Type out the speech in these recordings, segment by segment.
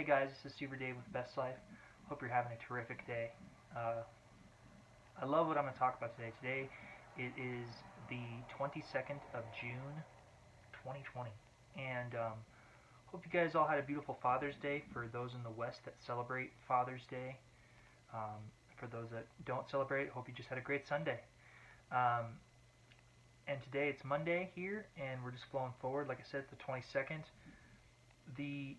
Hey guys, this is Super Dave with Best Life. Hope you're having a terrific day. I love what I'm going to talk about today. Today it is the 22nd of June, 2020, and hope you guys all had a beautiful Father's Day. For those in the West that celebrate Father's Day, for those that don't celebrate, hope you just had a great Sunday. And today it's Monday here, and we're just flowing forward. Like I said, the 22nd. The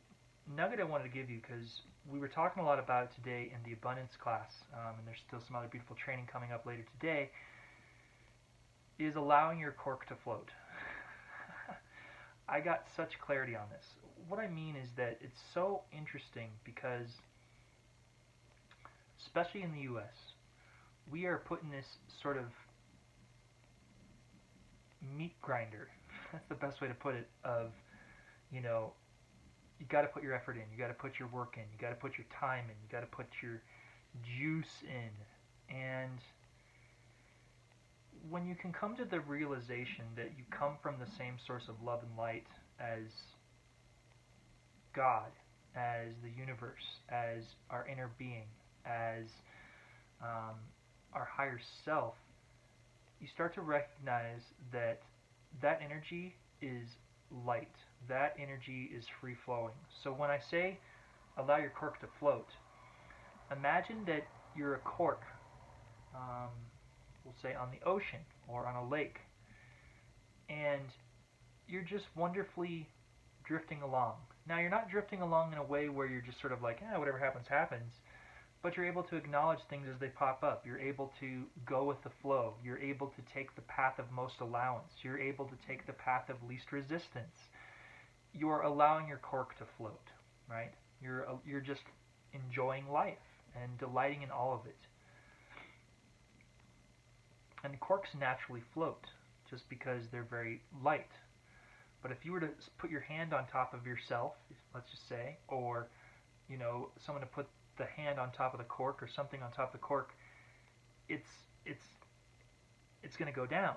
nugget I wanted to give you, because we were talking a lot about it today in the abundance class, and there's still some other beautiful training coming up later today, is allowing your cork to float. I got such clarity on this. What I mean is that it's so interesting because, especially in the US, we are put in this sort of meat grinder, that's the best way to put it, of, you got to put your effort in, you got to put your work in, you got to put your time in, you got to put your juice in. And when you can come to the realization that you come from the same source of love and light as God, as the universe, as our inner being, as our higher self, you start to recognize that that energy is light. That energy is free flowing. So when I say allow your cork to float, imagine that you're a cork, we'll say on the ocean or on a lake, and you're just wonderfully drifting along. Now, you're not drifting along in a way where you're just sort of like, whatever happens, happens. But you're able to acknowledge things as they pop up. You're able to go with the flow. You're able to take the path of most allowance. You're able to take the path of least resistance. You're allowing your cork to float, right? You're just enjoying life and delighting in all of it. And corks naturally float just because they're very light. But if you were to put your hand on top of yourself, let's just say, or someone to put the hand on top of the cork or something on top of the cork, it's going to go down.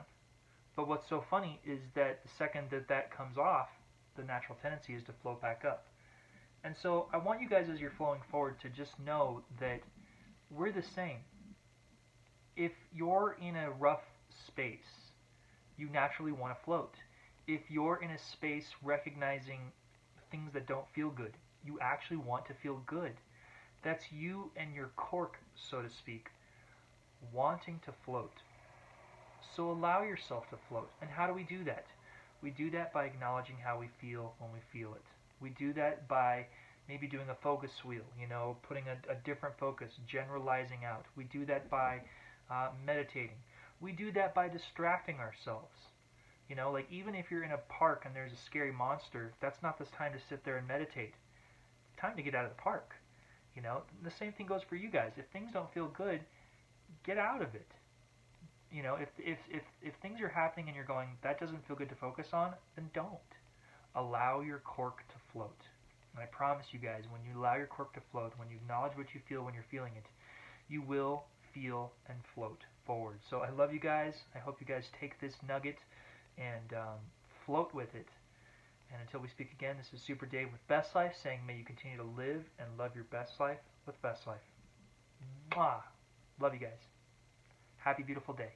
But what's so funny is that the second that comes off, the natural tendency is to float back up. And so I want you guys, as you're flowing forward, to just know that we're the same. If you're in a rough space, you naturally want to float. If you're in a space recognizing things that don't feel good, you actually want to feel good. That's you and your cork, so to speak, wanting to float. So allow yourself to float. And how do we do that? We do that by acknowledging how we feel when we feel it. We do that by maybe doing a focus wheel, putting a different focus, generalizing out. We do that by meditating. We do that by distracting ourselves. Like even if you're in a park and there's a scary monster, that's not the time to sit there and meditate. It's time to get out of the park. The same thing goes for you guys. If things don't feel good, get out of it. If things are happening and you're going, that doesn't feel good to focus on, then don't. Allow your cork to float. And I promise you guys, when you allow your cork to float, when you acknowledge what you feel when you're feeling it, you will feel and float forward. So I love you guys. I hope you guys take this nugget and float with it. And until we speak again, this is Super Dave with Best Life, saying may you continue to live and love your best life with Best Life. Mwah! Love you guys. Happy, beautiful day.